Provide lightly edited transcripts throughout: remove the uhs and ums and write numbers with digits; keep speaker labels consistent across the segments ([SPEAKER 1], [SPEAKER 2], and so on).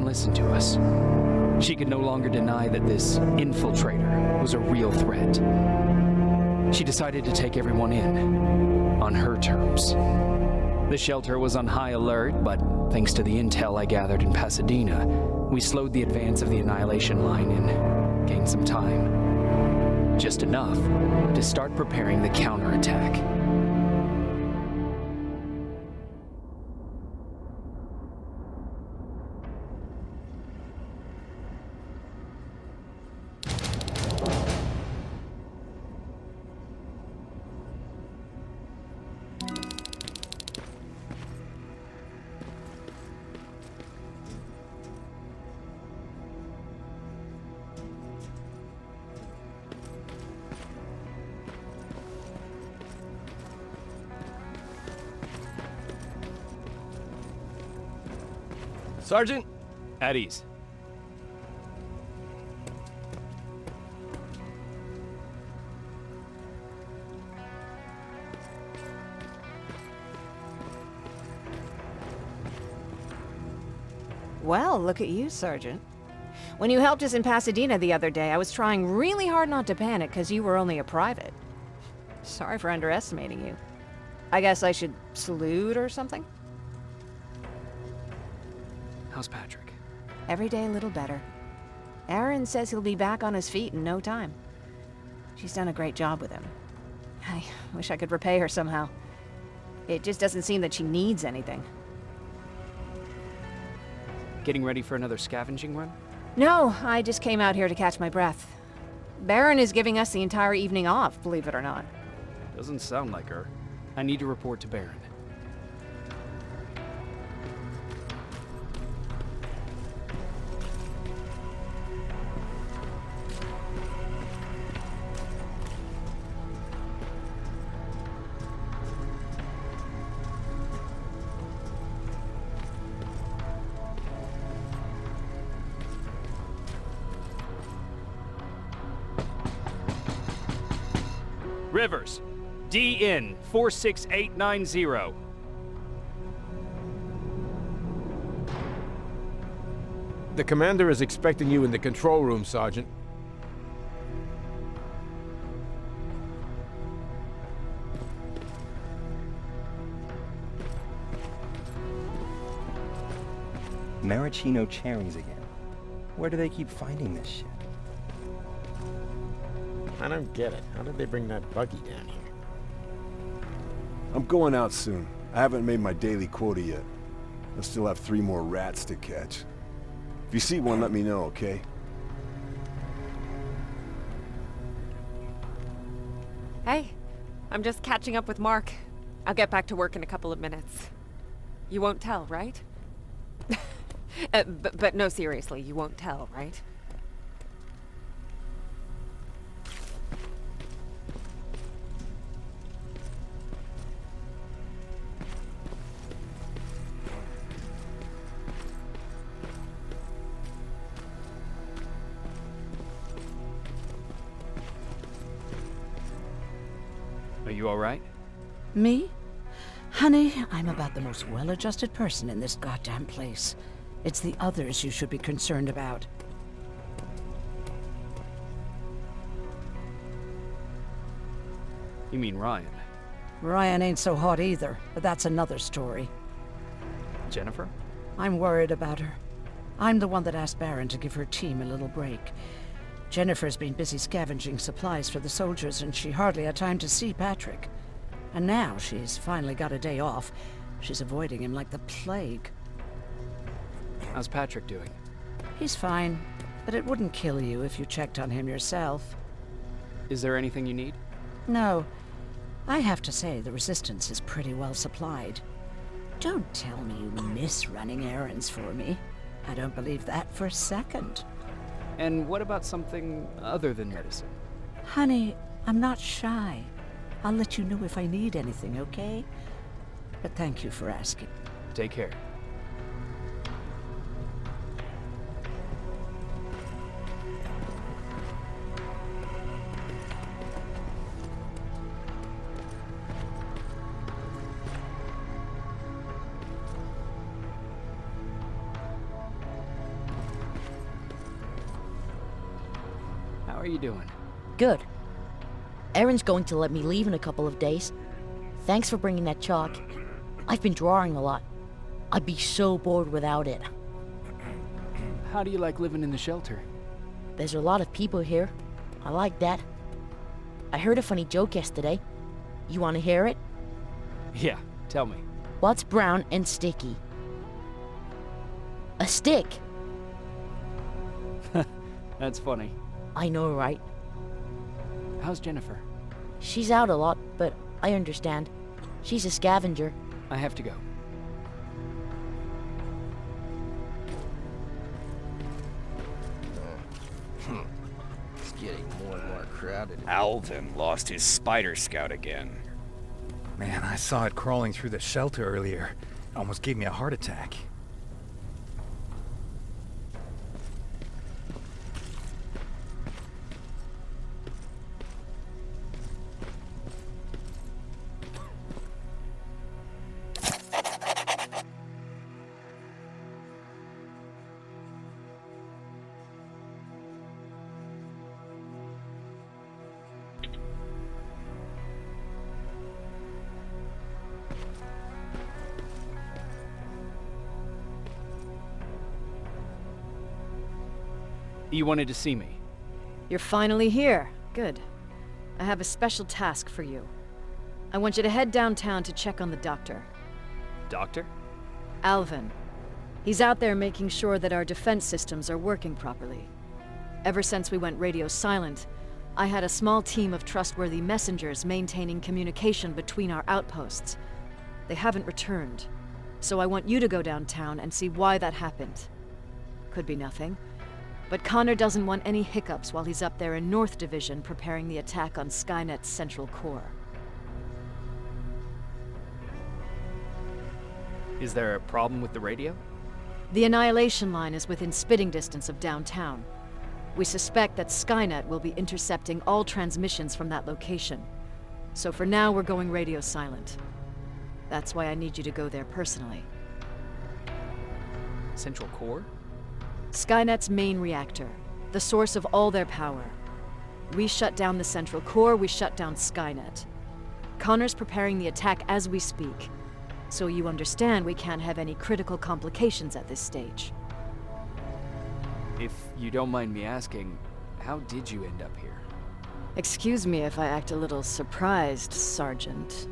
[SPEAKER 1] wouldn't listen to us. She could no longer deny that this infiltrator was a real threat. She decided to take everyone in, on her terms. The shelter was on high alert, but thanks to the intel I gathered in Pasadena, we slowed the advance of the Annihilation Line and gained some time. Just enough to start preparing the counterattack.
[SPEAKER 2] Sergeant?
[SPEAKER 1] At ease.
[SPEAKER 3] Well, look at you, Sergeant. When you helped us in Pasadena the other day, I was trying really hard not to panic because you were only a private. Sorry for underestimating you. I guess I should salute or something?
[SPEAKER 1] How's Patrick?
[SPEAKER 3] Every day a little better. Aaron says he'll be back on his feet in no time. She's done a great job with him. I wish I could repay her somehow. It just doesn't seem that she needs anything.
[SPEAKER 1] Getting ready for another scavenging run?
[SPEAKER 3] No, I just came out here to catch my breath. Baron is giving us the entire evening off, believe it or not.
[SPEAKER 1] Doesn't sound like her. I need to report to Baron. Rivers, DN 46890.
[SPEAKER 2] The commander is expecting you in the control room, Sergeant.
[SPEAKER 4] Maraschino cherries again. Where do they keep finding this shit?
[SPEAKER 5] I don't get it. How did they bring that buggy down here?
[SPEAKER 6] I'm going out soon. I haven't made my daily quota yet. I still have 3 more rats to catch. If you see one, let me know, okay?
[SPEAKER 7] Hey, I'm just catching up with Mark. I'll get back to work in a couple of minutes. You won't tell, right? But no, seriously, you won't tell, right?
[SPEAKER 1] Are you all right?
[SPEAKER 8] Me? Honey, I'm about the most well-adjusted person in this goddamn place. It's the others you should be concerned about.
[SPEAKER 1] You mean Ryan?
[SPEAKER 8] Ryan ain't so hot either, but that's another story.
[SPEAKER 1] Jennifer?
[SPEAKER 8] I'm worried about her. I'm the one that asked Baron to give her team a little break. Jennifer's been busy scavenging supplies for the soldiers, and she hardly had time to see Patrick. And now she's finally got a day off. She's avoiding him like the plague.
[SPEAKER 1] How's Patrick doing?
[SPEAKER 8] He's fine, but it wouldn't kill you if you checked on him yourself.
[SPEAKER 1] Is there anything you need?
[SPEAKER 8] No. I have to say the Resistance is pretty well supplied. Don't tell me you miss running errands for me. I don't believe that for a second.
[SPEAKER 1] And what about something other than medicine?
[SPEAKER 8] Honey, I'm not shy. I'll let you know if I need anything, okay? But thank you for asking.
[SPEAKER 1] Take care. are you doing?
[SPEAKER 9] Good. Erin's going to let me leave in a couple of days. Thanks for bringing that chalk. I've been drawing a lot. I'd be so bored without it.
[SPEAKER 1] How do you like living in the shelter?
[SPEAKER 9] There's a lot of people here. I like that. I heard a funny joke yesterday. You want to hear it?
[SPEAKER 1] Yeah, tell me.
[SPEAKER 9] What's brown and sticky? A stick!
[SPEAKER 1] That's funny.
[SPEAKER 9] I know, right?
[SPEAKER 1] How's Jennifer?
[SPEAKER 9] She's out a lot, but I understand. She's a scavenger.
[SPEAKER 1] I have to go.
[SPEAKER 5] It's getting more and more crowded.
[SPEAKER 10] Alvin lost his spider scout again.
[SPEAKER 11] Man, I saw it crawling through the shelter earlier. It almost gave me a heart attack.
[SPEAKER 1] You wanted to see me?
[SPEAKER 3] You're finally here. Good. I have a special task for you. I want you to head downtown to check on the doctor.
[SPEAKER 1] Doctor?
[SPEAKER 3] Alvin. He's out there making sure that our defense systems are working properly. Ever since we went radio silent, I had a small team of trustworthy messengers maintaining communication between our outposts. They haven't returned, so I want you to go downtown and see why that happened. Could be nothing, but Connor doesn't want any hiccups while he's up there in North Division preparing the attack on Skynet's central core.
[SPEAKER 1] Is there a problem with the radio?
[SPEAKER 3] The Annihilation Line is within spitting distance of downtown. We suspect that Skynet will be intercepting all transmissions from that location. So for now, we're going radio silent. That's why I need you to go there personally.
[SPEAKER 1] Central core?
[SPEAKER 3] Skynet's main reactor, the source of all their power. We shut down the central core, we shut down Skynet. Connor's preparing the attack as we speak, so you understand we can't have any critical complications at this stage.
[SPEAKER 1] If you don't mind me asking, how did you end up here?
[SPEAKER 3] Excuse me if I act a little surprised, Sergeant.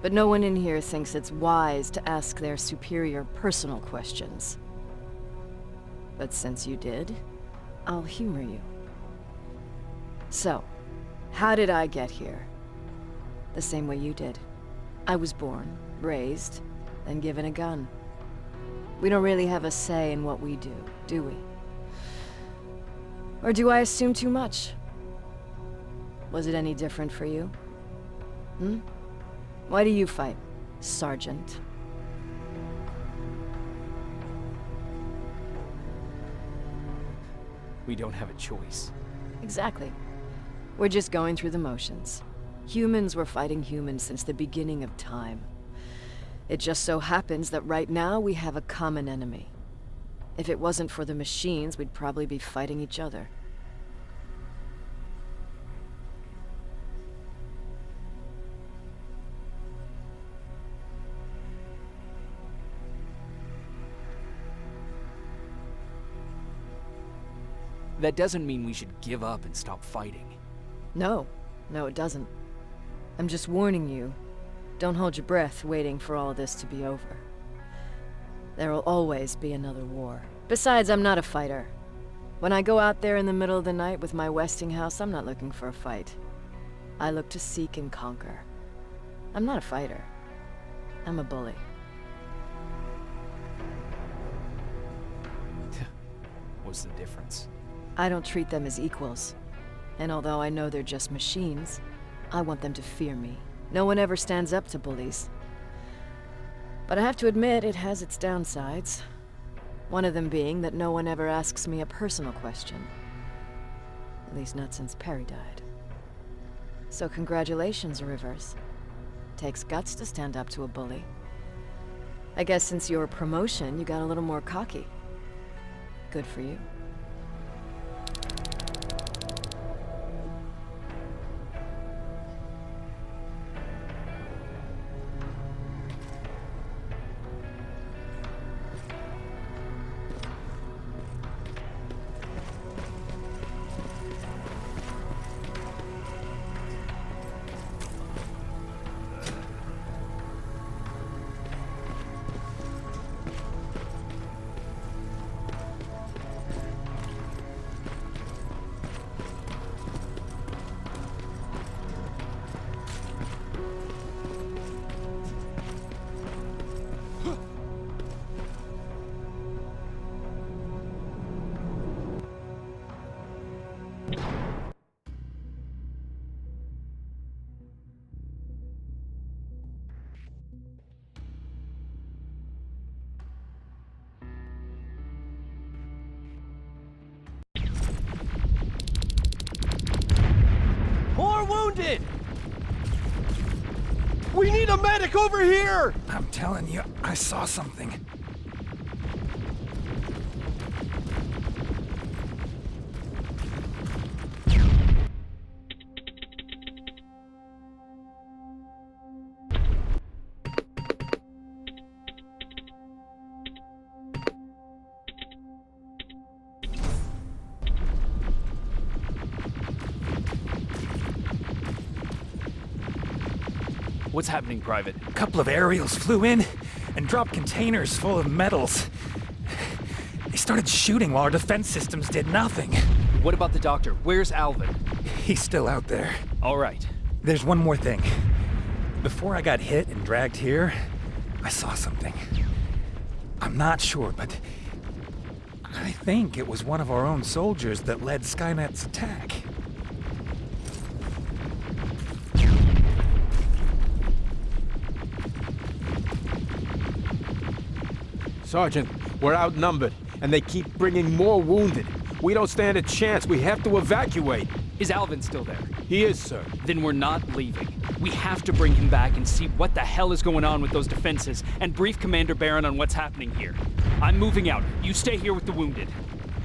[SPEAKER 3] But no one in here thinks it's wise to ask their superior personal questions. But since you did, I'll humor you. So, how did I get here? The same way you did. I was born, raised, then given a gun. We don't really have a say in what we do we? Or do I assume too much? Was it any different for you? Why do you fight, Sergeant?
[SPEAKER 1] We don't have a choice.
[SPEAKER 3] Exactly. We're just going through the motions. Humans were fighting humans since the beginning of time. It just so happens that right now we have a common enemy. If it wasn't for the machines, we'd probably be fighting each other.
[SPEAKER 1] That doesn't mean we should give up and stop fighting.
[SPEAKER 3] No, it doesn't. I'm just warning you. Don't hold your breath waiting for all this to be over. There will always be another war. Besides, I'm not a fighter. When I go out there in the middle of the night with my Westinghouse, I'm not looking for a fight. I look to seek and conquer. I'm not a fighter. I'm a bully.
[SPEAKER 1] What's the difference?
[SPEAKER 3] I don't treat them as equals. And although I know they're just machines, I want them to fear me. No one ever stands up to bullies. But I have to admit, it has its downsides. One of them being that no one ever asks me a personal question. At least not since Perry died. So congratulations, Rivers. Takes guts to stand up to a bully. I guess since your promotion, you got a little more cocky. Good for you.
[SPEAKER 2] We need a medic over here!
[SPEAKER 11] I'm telling you, I saw something.
[SPEAKER 1] What's happening, Private?
[SPEAKER 11] A couple of aerials flew in and dropped containers full of metals. They started shooting while our defense systems did nothing.
[SPEAKER 1] What about the doctor? Where's Alvin?
[SPEAKER 11] He's still out there.
[SPEAKER 1] All right.
[SPEAKER 11] There's one more thing. Before I got hit and dragged here, I saw something. I'm not sure, but I think it was one of our own soldiers that led Skynet's attack.
[SPEAKER 2] Sergeant, we're outnumbered, and they keep bringing more wounded. We don't stand a chance. We have to evacuate.
[SPEAKER 1] Is Alvin still there?
[SPEAKER 2] He is, sir.
[SPEAKER 1] Then we're not leaving. We have to bring him back and see what the hell is going on with those defenses, and brief Commander Barron on what's happening here. I'm moving out. You stay here with the wounded.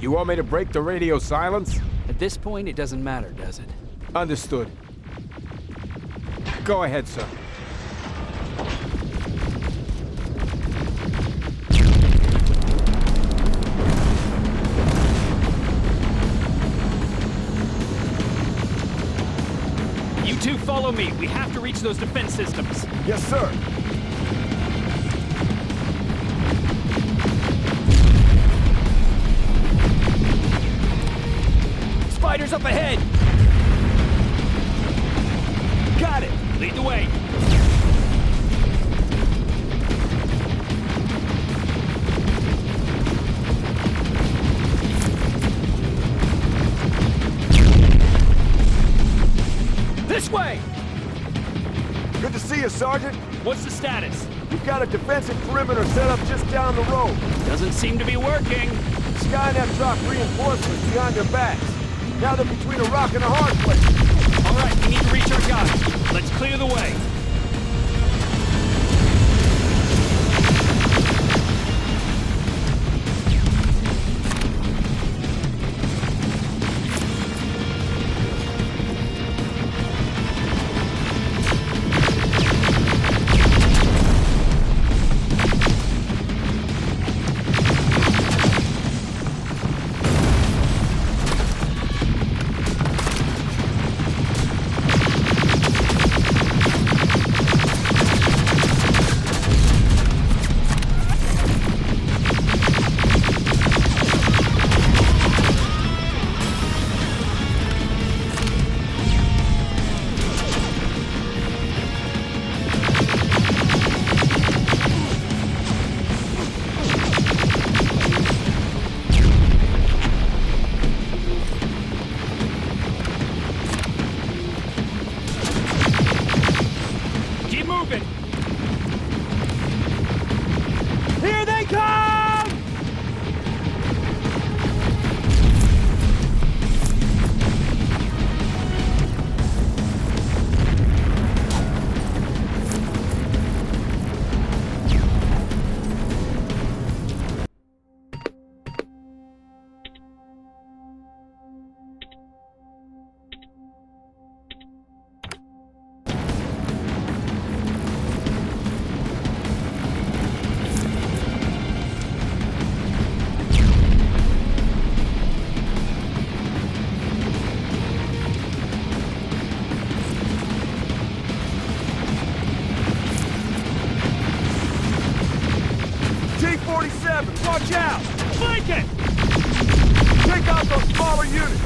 [SPEAKER 2] You want me to break the radio silence?
[SPEAKER 1] At this point, it doesn't matter, does it?
[SPEAKER 2] Understood. Go ahead, sir.
[SPEAKER 1] You two follow me. We have to reach those defense systems.
[SPEAKER 6] Yes, sir.
[SPEAKER 1] Spiders up ahead! Got it! Lead the way! This way!
[SPEAKER 6] Good to see you, Sergeant.
[SPEAKER 1] What's the status?
[SPEAKER 6] We've got a defensive perimeter set up just down the road.
[SPEAKER 1] Doesn't seem to be working.
[SPEAKER 6] Skynet dropped reinforcements behind their backs. Now they're between a rock and a hard place.
[SPEAKER 1] All right, we need to reach our guys. Let's clear the way. Here they come!
[SPEAKER 6] T-47, watch out!
[SPEAKER 1] Flank it!
[SPEAKER 6] Take out those smaller units!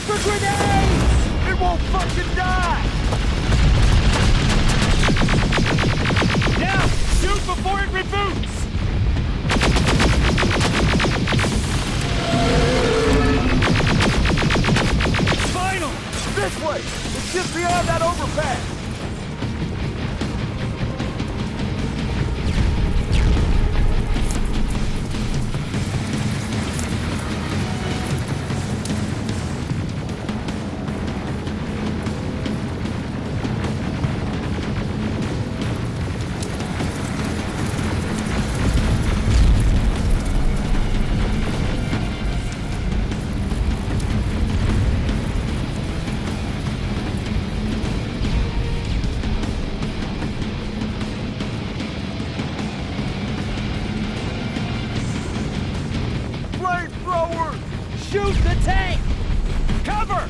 [SPEAKER 2] for grenades! It won't fucking die!
[SPEAKER 11] Now, shoot before it reboots! Final!
[SPEAKER 2] This way! It's just beyond that overpass!
[SPEAKER 11] Shoot the tank! Cover!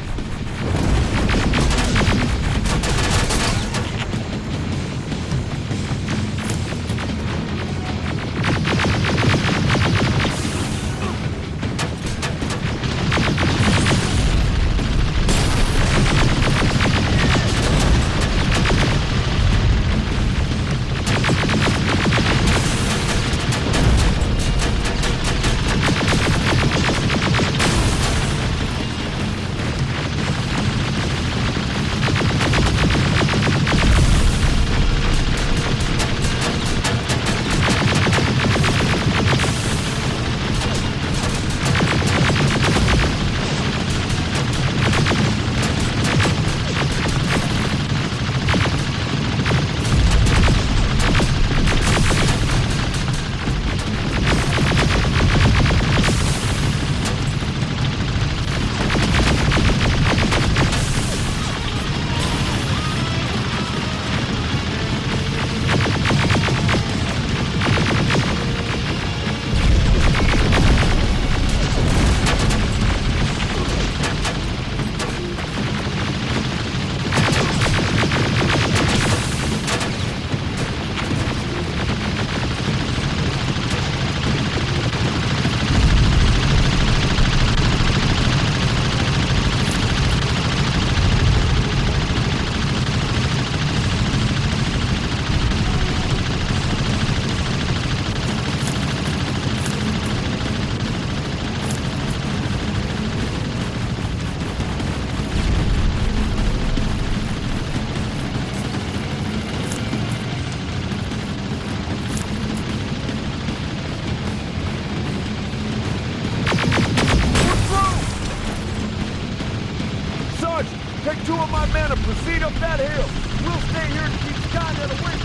[SPEAKER 2] Take 2 of my men and proceed up that hill. We'll stay here to keep Skynet away.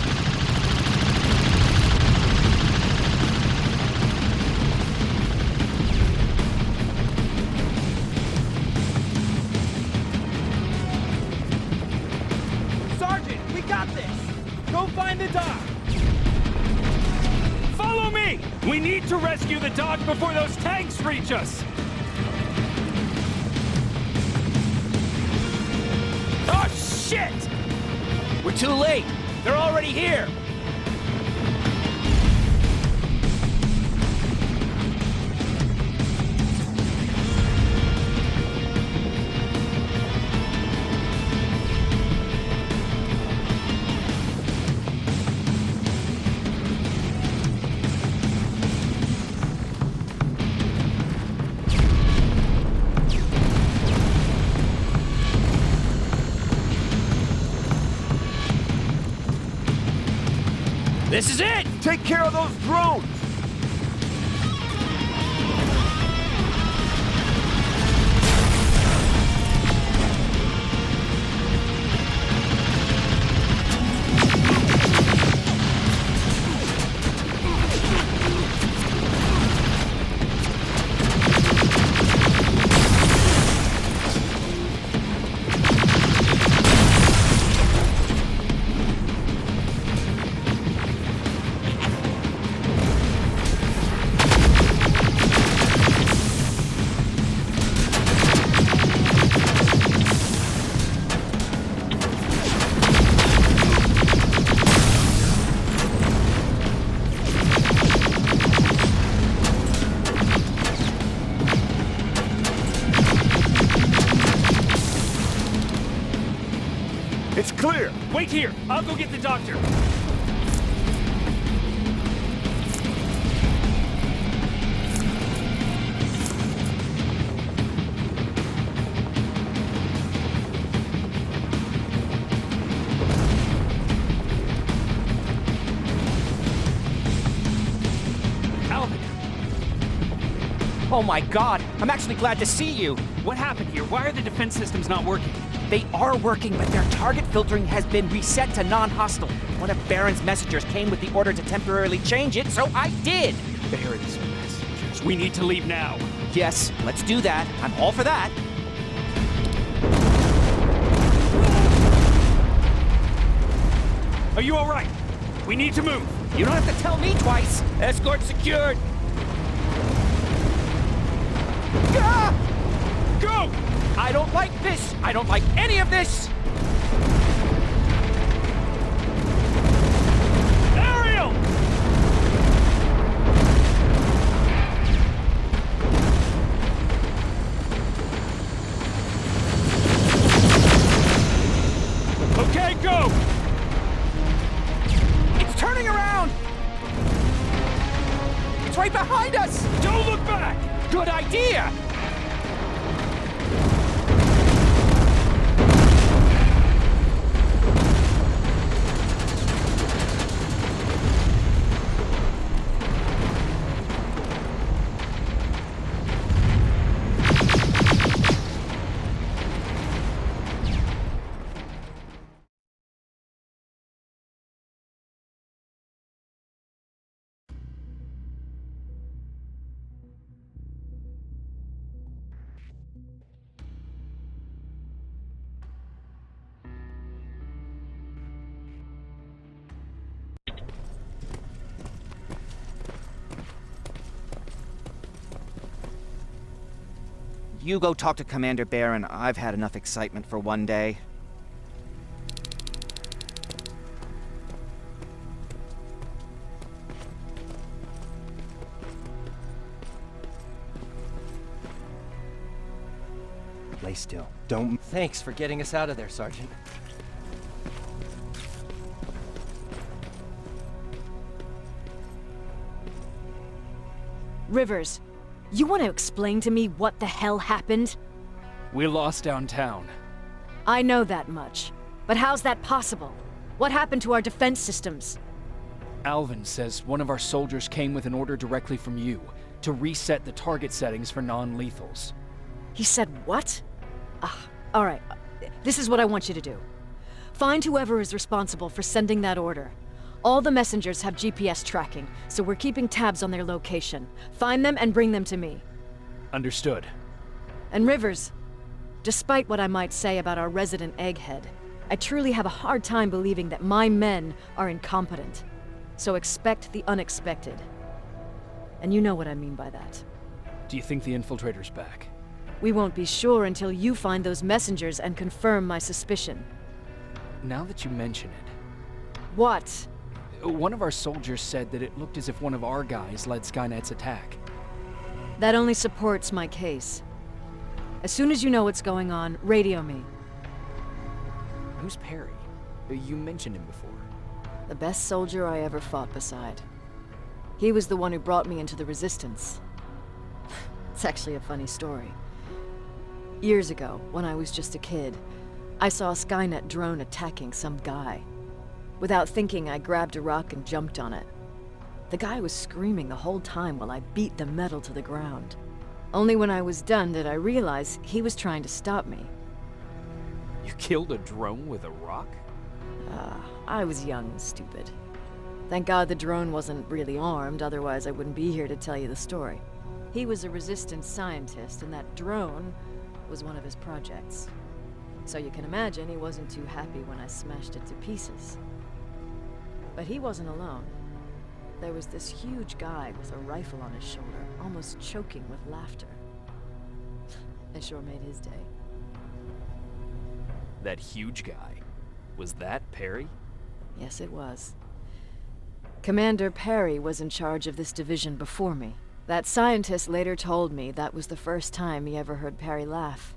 [SPEAKER 11] Sergeant, we got this! Go find the dog! Follow me! We need to rescue the dog before those tanks reach us! Oh, shit! We're too late! They're already here! This is it!
[SPEAKER 2] Take care of those drones!
[SPEAKER 6] It's clear!
[SPEAKER 1] Wait here! I'll go get the doctor!
[SPEAKER 12] Oh my god, I'm actually glad to see you!
[SPEAKER 1] What happened here? Why are the defense systems not working?
[SPEAKER 12] They are working, but their target filtering has been reset to non-hostile. One of Baron's messengers came with the order to temporarily change it, so I did!
[SPEAKER 1] Baron's messengers. We need to leave now.
[SPEAKER 12] Yes, let's do that. I'm all for that.
[SPEAKER 1] Are you alright? We need to move.
[SPEAKER 12] You don't have to tell me twice. Escort secured. Ah!
[SPEAKER 1] Go!
[SPEAKER 12] I don't like this. I don't like any of this.
[SPEAKER 1] Ariel! Okay, go!
[SPEAKER 12] It's turning around! It's right behind us!
[SPEAKER 1] Don't look back!
[SPEAKER 12] Good idea! You go talk to Commander Baron. I've had enough excitement for one day.
[SPEAKER 4] Lay still. Don't...
[SPEAKER 13] Thanks for getting us out of there, Sergeant.
[SPEAKER 14] Rivers, you want to explain to me what the hell happened?
[SPEAKER 1] We lost downtown.
[SPEAKER 14] I know that much. But how's that possible? What happened to our defense systems?
[SPEAKER 1] Alvin says one of our soldiers came with an order directly from you to reset the target settings for non-lethals.
[SPEAKER 14] He said what? All right. This is what I want you to do. Find whoever is responsible for sending that order. All the messengers have GPS tracking, so we're keeping tabs on their location. Find them and bring them to me.
[SPEAKER 1] Understood.
[SPEAKER 14] And Rivers, despite what I might say about our resident egghead, I truly have a hard time believing that my men are incompetent. So expect the unexpected. And you know what I mean by that.
[SPEAKER 1] Do you think the infiltrator's back?
[SPEAKER 14] We won't be sure until you find those messengers and confirm my suspicion.
[SPEAKER 1] Now that you mention it...
[SPEAKER 14] What?
[SPEAKER 1] One of our soldiers said that it looked as if one of our guys led Skynet's attack.
[SPEAKER 14] That only supports my case. As soon as you know what's going on, radio me.
[SPEAKER 1] Who's Perry? You mentioned him before.
[SPEAKER 14] The best soldier I ever fought beside. He was the one who brought me into the Resistance. It's actually a funny story. Years ago, when I was just a kid, I saw a Skynet drone attacking some guy. Without thinking, I grabbed a rock and jumped on it. The guy was screaming the whole time while I beat the metal to the ground. Only when I was done did I realize he was trying to stop me.
[SPEAKER 1] You killed a drone with a rock?
[SPEAKER 14] I was young and stupid. Thank God the drone wasn't really armed, otherwise I wouldn't be here to tell you the story. He was a Resistance scientist, and that drone was one of his projects. So you can imagine he wasn't too happy when I smashed it to pieces. But he wasn't alone. There was this huge guy with a rifle on his shoulder, almost choking with laughter. I sure made his day.
[SPEAKER 1] That huge guy. Was that Perry?
[SPEAKER 14] Yes, it was. Commander Perry was in charge of this division before me. That scientist later told me that was the first time he ever heard Perry laugh.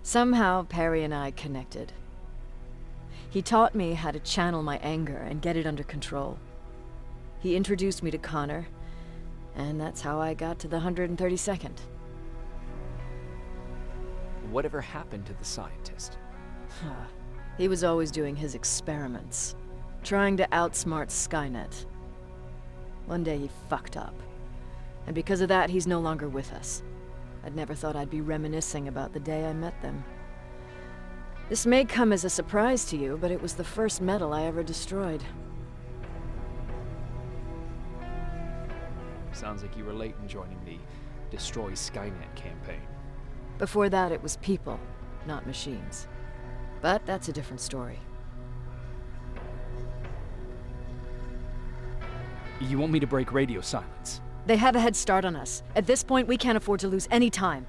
[SPEAKER 14] Somehow, Perry and I connected. He taught me how to channel my anger and get it under control. He introduced me to Connor, and that's how I got to the 132nd.
[SPEAKER 1] Whatever happened to the scientist?
[SPEAKER 14] He was always doing his experiments, trying to outsmart Skynet. One day he fucked up, and because of that he's no longer with us. I'd never thought I'd be reminiscing about the day I met them. This may come as a surprise to you, but it was the first metal I ever destroyed.
[SPEAKER 1] Sounds like you were late in joining the Destroy Skynet campaign.
[SPEAKER 14] Before that, it was people, not machines. But that's a different story.
[SPEAKER 1] You want me to break radio silence?
[SPEAKER 14] They have a head start on us. At this point, we can't afford to lose any time.